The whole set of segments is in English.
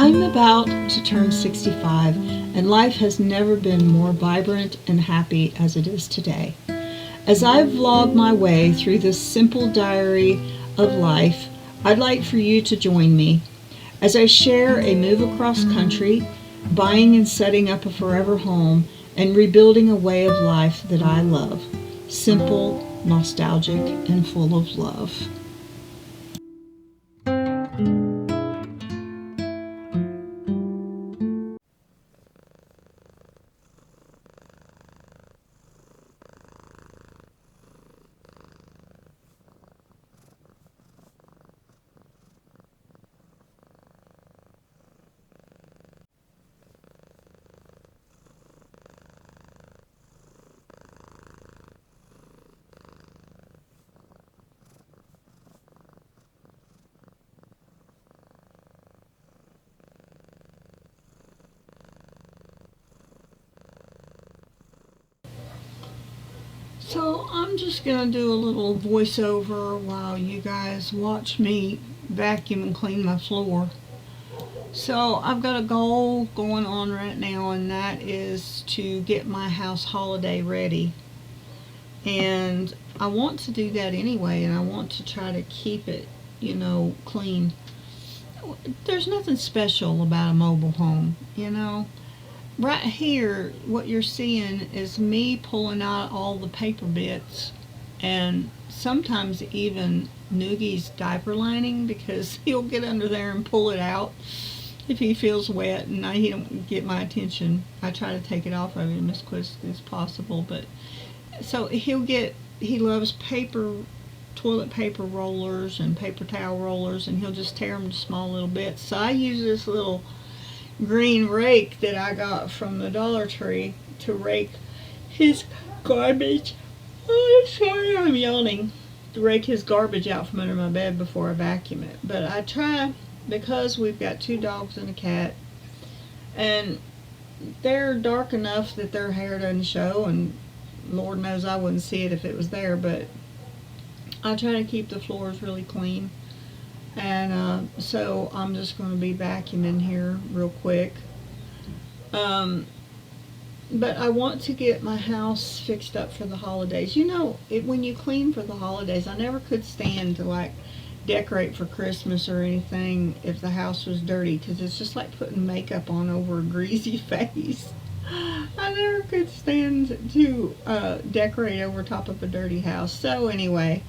I'm about to turn 65, and life has never been more vibrant and happy as it is today. As I vlog my way through this simple diary of life, I'd like for you to join me as I share a move across country, buying and setting up a forever home, and rebuilding a way of life that I love. Simple, nostalgic, and full of love. So I'm just going to do a little voiceover while you guys watch me vacuum and clean my floor. So I've got a goal going on right now, and that is to get my house holiday ready. And I want to do that anyway, and I want to try to keep it, clean. There's nothing special about a mobile home. Right here, what you're seeing is me pulling out all the paper bits and sometimes even Noogie's diaper lining, because he'll get under there and pull it out if he feels wet and he don't get my attention. I try to take it off of him as quick as possible, but so he loves toilet paper rollers and paper towel rollers, and he'll just tear them to small little bits. So I use this little green rake that I got from the Dollar Tree to rake his garbage. Oh, sorry, I'm yawning. To rake his garbage out from under my bed before I vacuum it. But I try, because we've got 2 dogs and a cat, and they're dark enough that their hair doesn't show, and Lord knows I wouldn't see it if it was there, but I try to keep the floors really clean. And so I'm just going to be vacuuming here real quick. But I want to get my house fixed up for the holidays. When you clean for the holidays, I never could stand to decorate for Christmas or anything if the house was dirty, because it's just like putting makeup on over a greasy face. I never could stand to decorate over top of a dirty house. So anyway,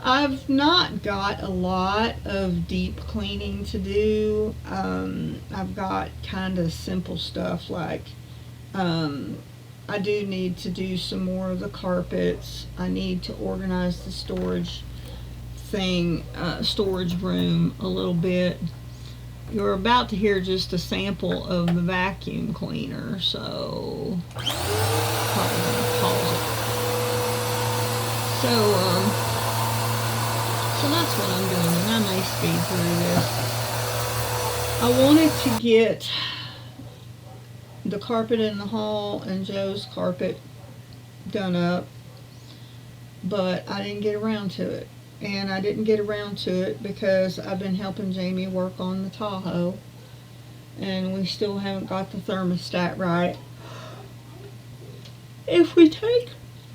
I've not got a lot of deep cleaning to do. I've got kind of simple stuff I do need to do some more of the carpets. I need to organize the storage room a little bit. You're about to hear just a sample of the vacuum cleaner, so probably gonna pause it. So that's what I'm doing, and I may speed through this. I wanted to get the carpet in the hall and Joe's carpet done up, but I didn't get around to it. And I didn't get around to it because I've been helping Jamie work on the Tahoe, and we still haven't got the thermostat right. If we take,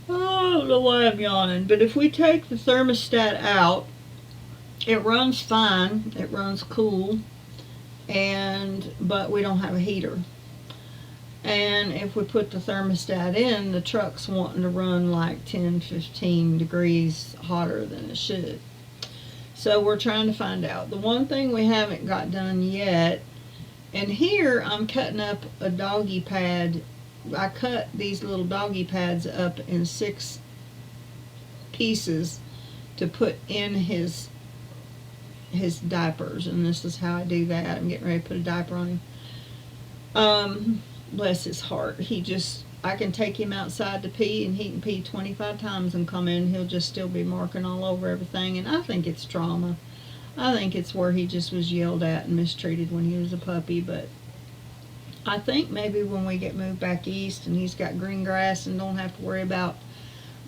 I don't know why I'm yawning, but if we take the thermostat out, it runs fine, it runs cool, but we don't have a heater. And if we put the thermostat in, the truck's wanting to run like 10-15 degrees hotter than it should. So we're trying to find out. The one thing we haven't got done yet, and here I'm cutting up a doggy pad. I cut these little doggy pads up in 6 pieces to put in his diapers, and this is how I do that. I'm getting ready to put a diaper on him. Bless his heart. I can take him outside to pee, and he can pee 25 times and come in. He'll just still be marking all over everything, and I think it's trauma. I think it's where he just was yelled at and mistreated when he was a puppy, but I think maybe when we get moved back east and he's got green grass and don't have to worry about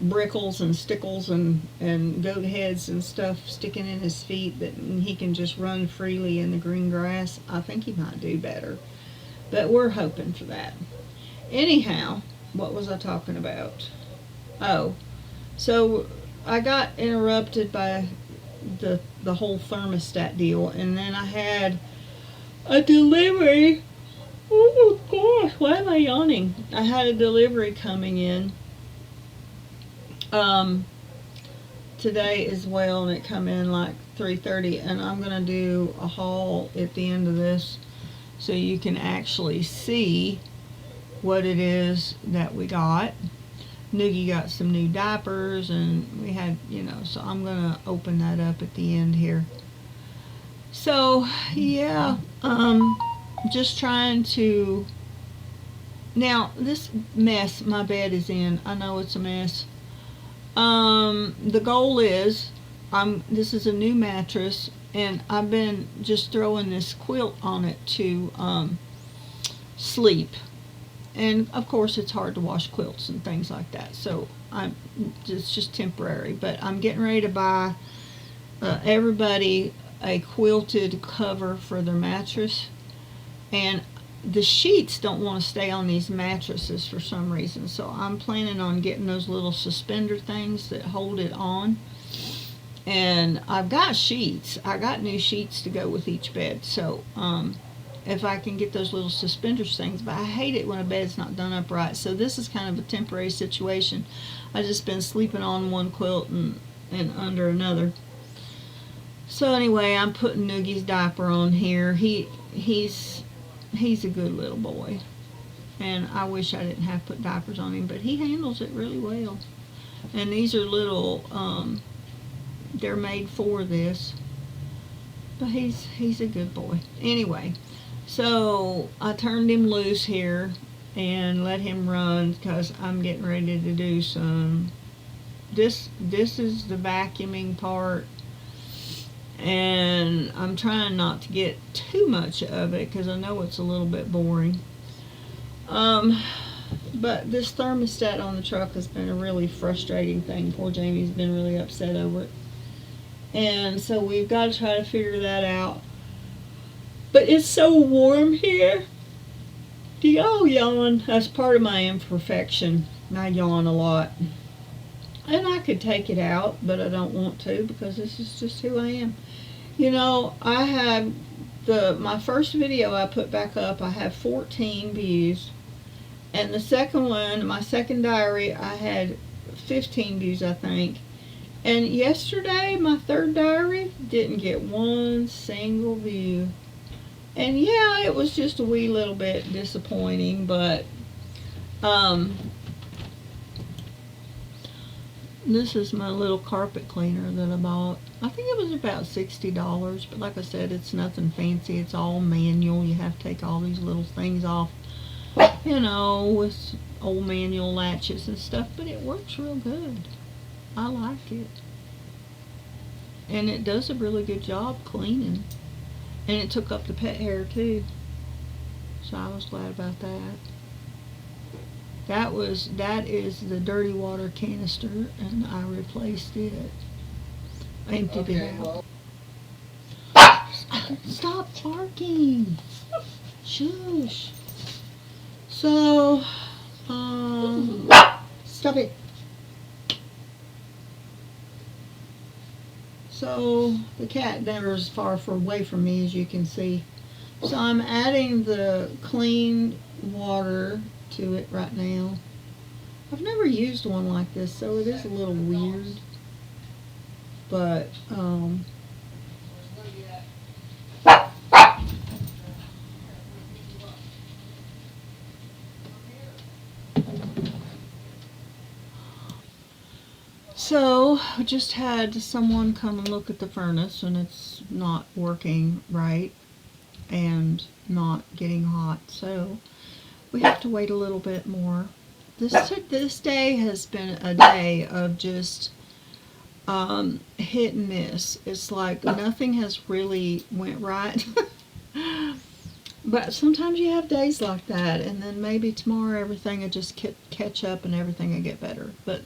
brickles and stickles and goat heads and stuff sticking in his feet that he can just run freely in the green grass, I think he might do better. But we're hoping for that. Anyhow, what was I talking about? Oh, so I got interrupted by the whole thermostat deal, and then I had a delivery. Oh gosh, why am I yawning? I had a delivery coming in today as well, and it come in like 3:30, and I'm gonna do a haul at the end of this so you can actually see what it is that we got. Noogie got some new diapers, and we had, so I'm gonna open that up at the end here. So yeah, just trying to. Now this mess my bed is in, I know it's a mess. The goal is, this is a new mattress, and I've been just throwing this quilt on it to sleep. And of course it's hard to wash quilts and things like that, so it's just temporary. But I'm getting ready to buy everybody a quilted cover for their mattress, and the sheets don't want to stay on these mattresses for some reason, so I'm planning on getting those little suspender things that hold it on. And I've got sheets. I got new sheets to go with each bed, so if I can get those little suspenders things. But I hate it when a bed's not done up right, so this is kind of a temporary situation. I've just been sleeping on one quilt and under another. So anyway, I'm putting Noogie's diaper on here. He's a good little boy, and I wish I didn't have to put diapers on him, but he handles it really well. And these are little, they're made for this, but he's a good boy. Anyway, so I turned him loose here and let him run because I'm getting ready to do some. This is the vacuuming part, and I'm trying not to get too much of it because I know it's a little bit boring. But this thermostat on the truck has been a really frustrating thing. Poor Jamie's been really upset over it, and so we've got to try to figure that out. But it's so warm here. Do y'all yawn? That's part of my imperfection. I yawn a lot. And I could take it out, but I don't want to because this is just who I am. I have my first video I put back up, I have 14 views. And the second one, my second diary, I had 15 views, I think. And yesterday, my third diary didn't get one single view. And yeah, it was just a wee little bit disappointing, but this is my little carpet cleaner that I bought. I think it was about $60, but like I said, it's nothing fancy. It's all manual. You have to take all these little things off, with old manual latches and stuff, but it works real good. I like it. And it does a really good job cleaning. And it took up the pet hair too, so I was glad about that. That is the dirty water canister, and I replaced it. I emptied it out. Stop barking. Shush. So, stop it. So the cat never is far away from me, as you can see. So I'm adding the clean water to it right now. I've never used one like this, so it is a little weird. But so I just had someone come and look at the furnace, and it's not working right and not getting hot, so we have to wait a little bit more. This day has been a day of just hit and miss. It's like nothing has really went right. But sometimes you have days like that, and then maybe tomorrow everything will just catch up and everything will get better. But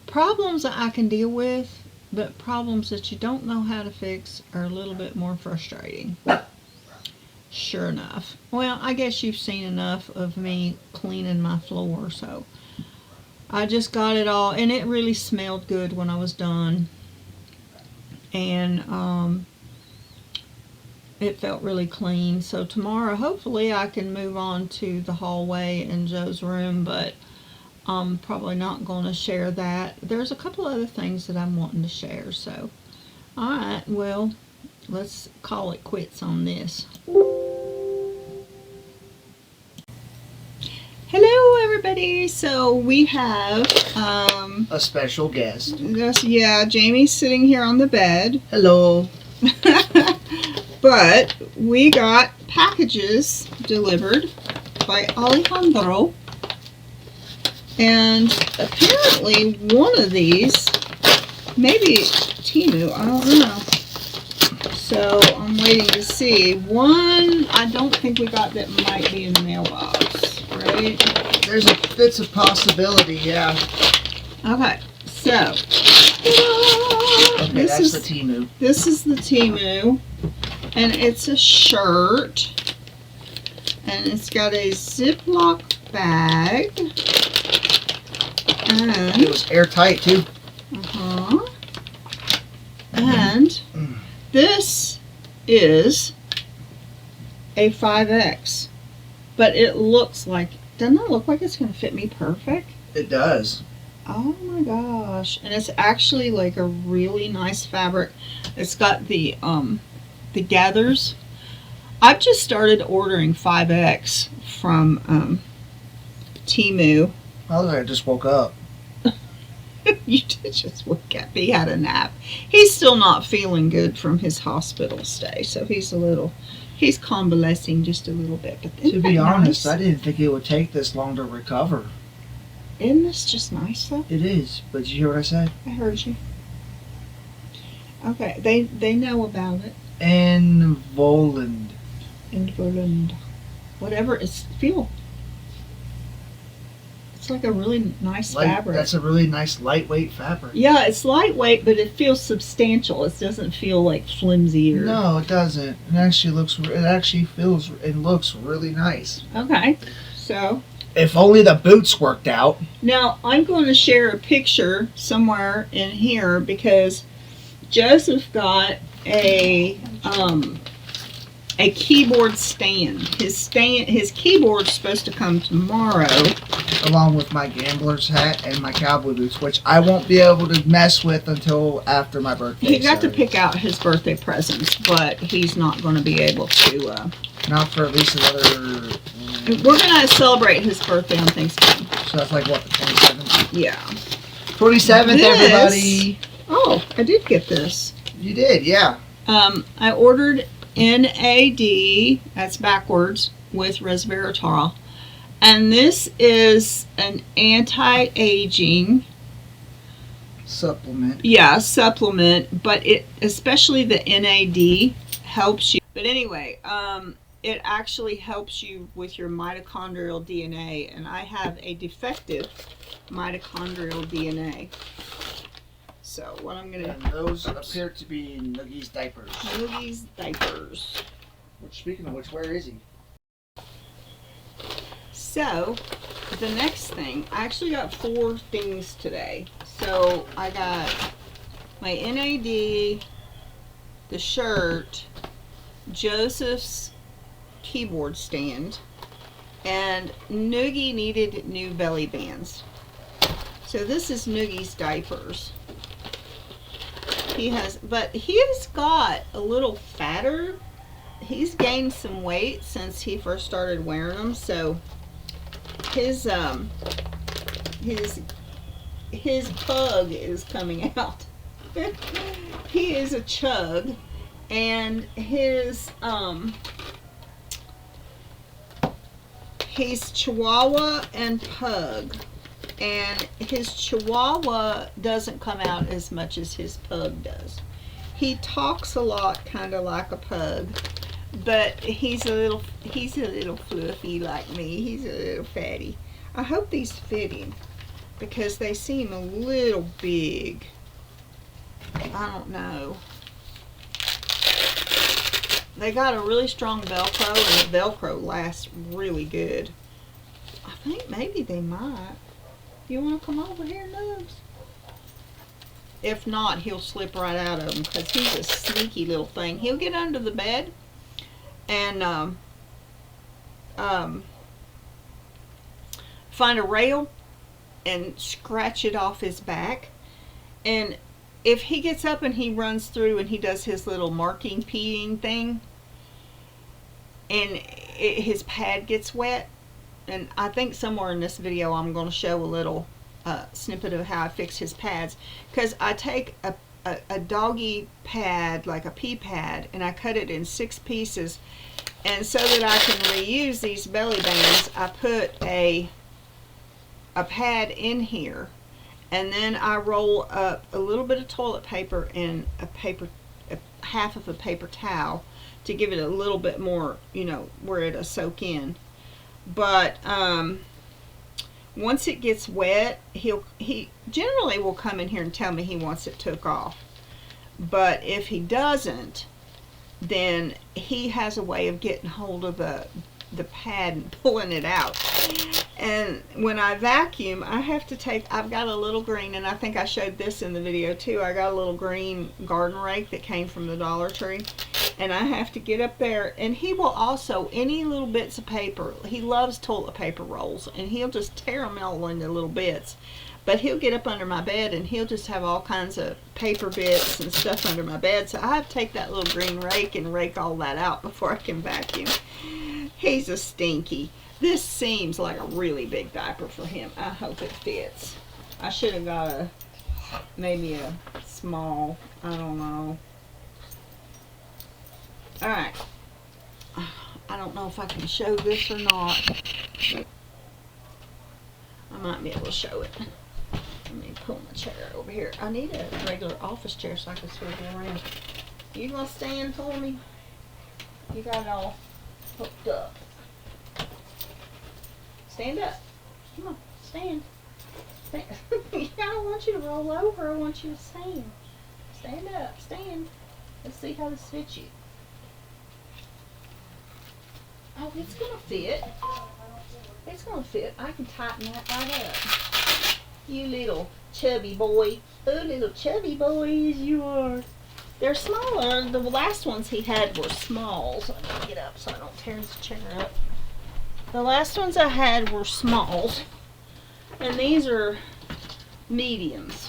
Problems that I can deal with, but problems that you don't know how to fix are a little bit more frustrating. Sure enough. Well, I guess you've seen enough of me cleaning my floor, so I just got it all, and it really smelled good when I was done. And it felt really clean. So tomorrow, hopefully, I can move on to the hallway in Joe's room, but I'm probably not going to share that. There's a couple other things that I'm wanting to share. So, all right, well, let's call it quits on this. Hello, everybody. So we have a special guest. Yeah, Jamie's sitting here on the bed. Hello. But we got packages delivered by Alejandro. And apparently one of these, maybe Temu, I don't know. So I'm waiting to see. One, I don't think we got that might be in the mailbox, right? It's a possibility, yeah. Okay, so. Okay, that's the Temu. This is the Temu. And it's a shirt. And it's got a Ziploc bag. And it was airtight too. And this is a 5X. But it looks like, doesn't it look like it's going to fit me perfect? It does. Oh my gosh. And it's actually like a really nice fabric. It's got the gathers. I've just started ordering 5X from Temu. I just woke up. You did just wake up. He had a nap. He's still not feeling good from his hospital stay, so he's convalescing just a little bit. But to be honest, I didn't think it would take this long to recover. Isn't this just nice though? It is, but did you hear what I said? I heard you. Okay, they know about it. And Voland. Whatever it's feel. It's like a really nice fabric. That's a really nice lightweight fabric. Yeah, it's lightweight, but it feels substantial. It doesn't feel like flimsy or. No, it doesn't. It actually feels and looks really nice. Okay, so. If only the boots worked out. Now I'm going to share a picture somewhere in here because Joseph got a keyboard stand. His keyboard's supposed to come tomorrow. Along with my gambler's hat and my cowboy boots, which I won't be able to mess with until after my birthday. He got to pick out his birthday presents, but he's not going to be able to. Not for at least another. We're going to celebrate his birthday on Thanksgiving. So that's like what, the 27th? Yeah. 27th, everybody. Oh, I did get this. You did, yeah. I ordered NAD, that's backwards, with resveratrol. And this is an anti-aging supplement. Yeah, supplement, but it, especially the NAD, helps you. But anyway, it actually helps you with your mitochondrial DNA, and I have a defective mitochondrial DNA. So what I'm gonna. And those appear to be Noogie's diapers. Noogie's diapers. Which, speaking of which, where is he? So, the next thing, I actually got 4 things today. So, I got my NAD, the shirt, Joseph's keyboard stand, and Noogie needed new belly bands. So, this is Noogie's diapers. He has got a little fatter. He's gained some weight since he first started wearing them, so his pug is coming out. He is a chug, and he's Chihuahua and pug, and his Chihuahua doesn't come out as much as his pug does. He talks a lot, kind of like a pug. But he's a little fluffy like me. He's a little fatty. I hope these fit him. because they seem a little big. I don't know. They got a really strong Velcro, and the Velcro lasts really good. I think maybe they might. You want to come over here, Nubs? If not, he'll slip right out of them because he's a sneaky little thing. He'll get under the bed and find a rail and scratch it off his back. And if he gets up and he runs through and he does his little marking peeing thing and his pad gets wet, and I think somewhere in this video I'm going to show a little snippet of how I fix his pads, because I take a doggy pad, like a pee pad, and I cut it in 6 pieces, and so that I can reuse these belly bands, I put a pad in here, and then I roll up a little bit of toilet paper and half of a paper towel to give it a little bit more, you know, where it'll soak in. But once it gets wet, he generally will come in here and tell me he wants it took off. But if he doesn't, then he has a way of getting hold of the pad and pulling it out. And when I vacuum, I have to take, I've got a little green, and I think I showed this in the video too, I got a little green garden rake that came from the Dollar Tree, and I have to get up there, and he will also, any little bits of paper, he loves toilet paper rolls, and he'll just tear them all into little bits. But he'll get up under my bed and he'll just have all kinds of paper bits and stuff under my bed, so I have to take that little green rake and rake all that out before I can vacuum. He's a stinky. This seems like a really big diaper for him. I hope it fits. I should have got maybe a small, I don't know. Alright. I don't know if I can show this or not. I might be able to show it. Let me pull my chair over here. I need a regular office chair so I can swivel around. You gonna stand for me? You got it all hooked up. Stand up. Come on, stand. Stand. I don't want you to roll over. I want you to stand. Stand up. Stand. Let's see how this fits you. Oh, it's gonna fit. It's gonna fit. I can tighten that right up. You little chubby boy. Oh, little chubby boys you are. They're smaller. The last ones he had were smalls. Let me get up so I don't tear his chair up. The last ones I had were smalls, and these are mediums.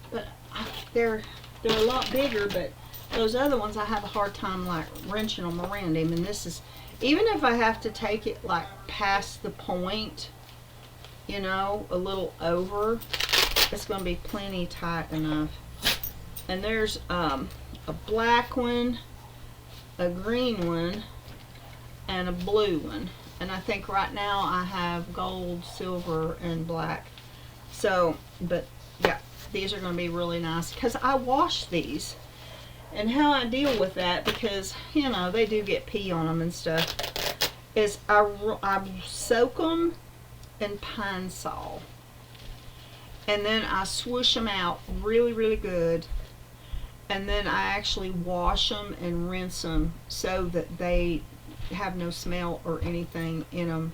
But they're a lot bigger, but those other ones I have a hard time like wrenching them around him, and this is, even if I have to take it like past the point, you know, a little over, it's going to be plenty tight enough. And there's a black one, a green one, and a blue one. And I think right now I have gold, silver, and black. So, but yeah, these are going to be really nice because I wash these. And how I deal with that, because, you know, they do get pee on them and stuff, is I soak them in Pine Sol. And then I swoosh them out really, really good. And then I actually wash them and rinse them so that they have no smell or anything in them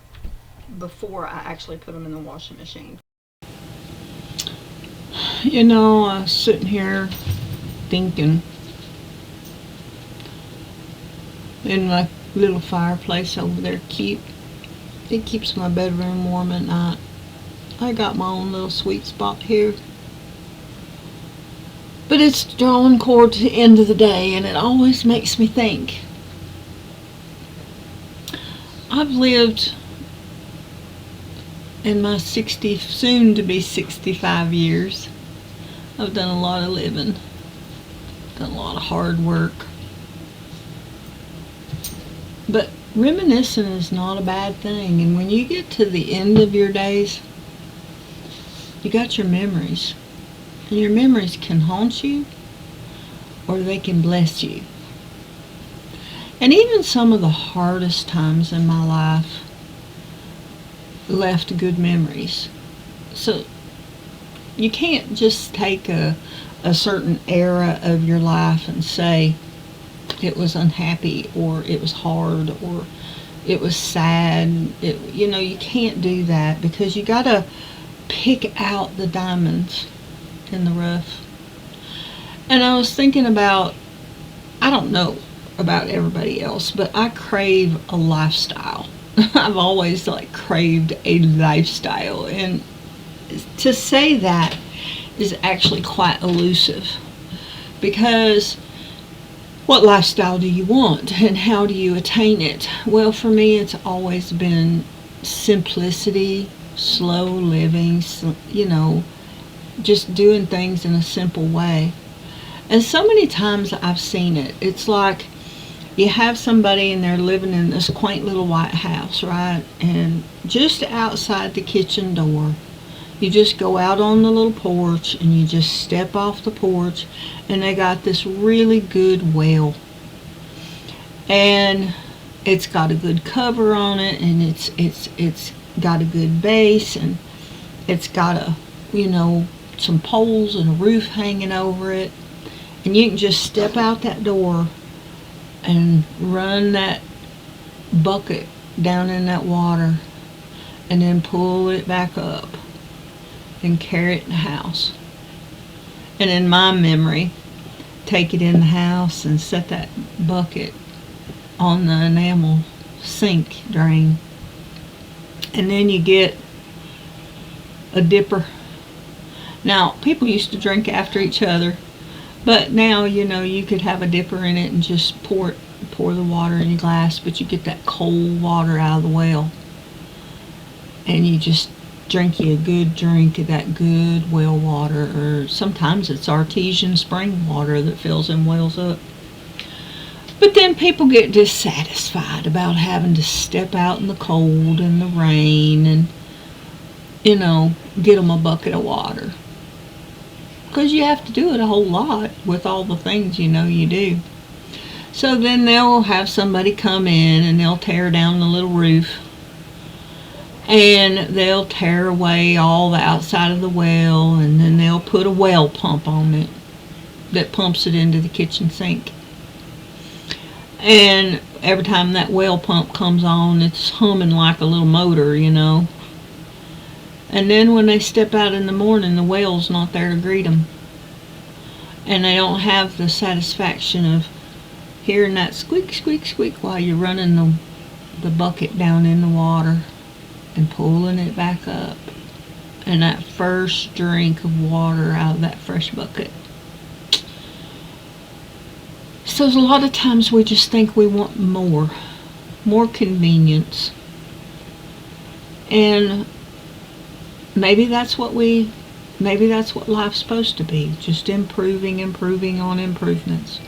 before I actually put them in the washing machine. You know, I was sitting here thinking, in my little fireplace over there, it keeps my bedroom warm at night. I got my own little sweet spot here. But it's drawing toward the end of the day, and it always makes me think. I've lived in my soon to be 65 years. I've done a lot of living, done a lot of hard work. But reminiscing is not a bad thing, and when you get to the end of your days, you got your memories. And your memories can haunt you, or they can bless you. And even some of the hardest times in my life left good memories. So you can't just take a certain era of your life and say it was unhappy or it was hard or it was sad. You can't do that, because you gotta pick out the diamonds in the rough. And I was thinking about, I don't know about everybody else, but I crave a lifestyle. I've always craved a lifestyle, and to say that is actually quite elusive, because what lifestyle do you want and how do you attain it? Well, for me, it's always been simplicity, slow living, just doing things in a simple way. And so many times I've seen it. It's like you have somebody and they're living in this quaint little white house, right? And just outside the kitchen door, you just go out on the little porch and you just step off the porch, and they got this really good well. And it's got a good cover on it, and it's got a good base, and it's got some poles and a roof hanging over it. And you can just step out that door and run that bucket down in that water and then pull it back up and carry it in the house. And in my memory, take it in the house and set that bucket on the enamel sink drain. And then you get a dipper. Now, people used to drink after each other, but now, you could have a dipper in it and just pour the water in your glass, but you get that cold water out of the well. And you just drink you a good drink of that good well water, or sometimes it's artesian spring water that fills them wells up. But then people get dissatisfied about having to step out in the cold and the rain and, get them a bucket of water. Because you have to do it a whole lot with all the things you do. So then they'll have somebody come in and they'll tear down the little roof. And they'll tear away all the outside of the well, and then they'll put a well pump on it that pumps it into the kitchen sink. And every time that well pump comes on, it's humming like a little motor, And then when they step out in the morning, the well's not there to greet them. And they don't have the satisfaction of hearing that squeak, squeak, squeak while you're running the bucket down in the water and pulling it back up. And that first drink of water out of that fresh bucket. So a lot of times we just think we want more convenience. And maybe that's what life's supposed to be, just improving on improvements.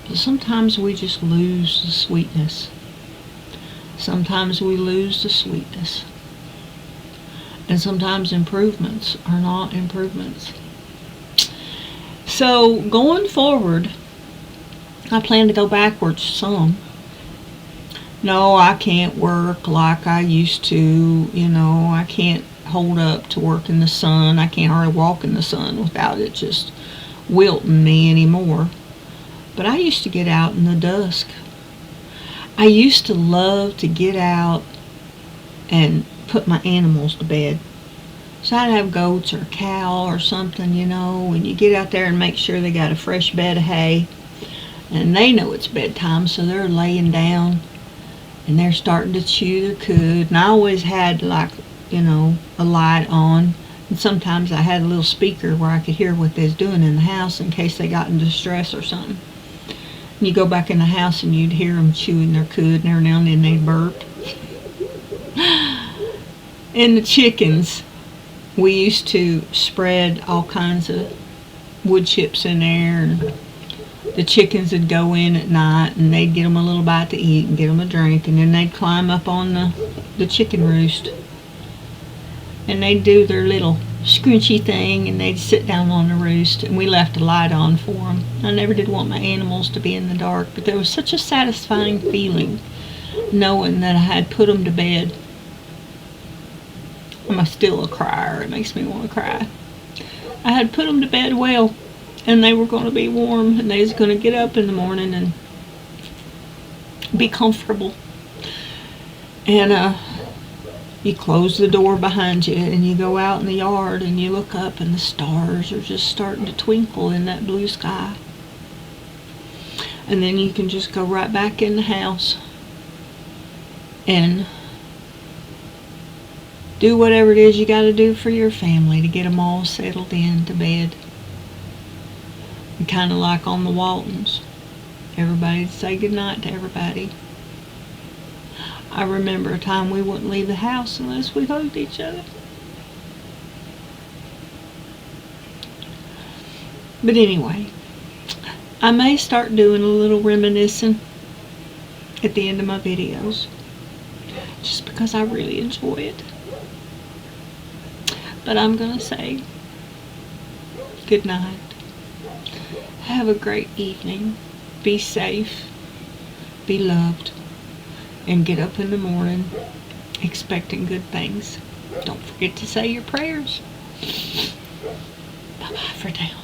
But sometimes we just lose the sweetness. Sometimes we lose the sweetness. And sometimes improvements are not improvements. So going forward, I plan to go backwards some. No, I can't work like I used to. I can't hold up to work in the sun. I can't hardly walk in the sun without it just wilting me anymore. But I used to get out in the dusk. I used to love to get out and put my animals to bed. So I'd have goats or a cow or something, and you get out there and make sure they got a fresh bed of hay. And they know it's bedtime, so they're laying down and they're starting to chew their cud. And I always had a light on. And sometimes I had a little speaker where I could hear what they was doing in the house in case they got in distress or something. And you go back in the house and you'd hear them chewing their cud, and every now and then they'd burp. And the chickens, we used to spread all kinds of wood chips in there, and the chickens would go in at night and they'd get them a little bite to eat and get them a drink, and then they'd climb up on the chicken roost and they'd do their little scrunchy thing and they'd sit down on the roost, and we left a light on for them. I never did want my animals to be in the dark, but there was such a satisfying feeling knowing that I had put them to bed. I'm still a crier. It makes me want to cry. I had put them to bed well, and they were going to be warm, and they was going to get up in the morning and be comfortable. And you close the door behind you, and you go out in the yard, and you look up, and the stars are just starting to twinkle in that blue sky. And then you can just go right back in the house and do whatever it is you got to do for your family to get them all settled in to bed. And kind of like on the Waltons, everybody would say goodnight to everybody. I remember a time we wouldn't leave the house unless we hugged each other. But anyway, I may start doing a little reminiscing at the end of my videos, just because I really enjoy it. But I'm going to say good night. Have a great evening. Be safe. Be loved. And get up in the morning expecting good things. Don't forget to say your prayers. Bye-bye for now.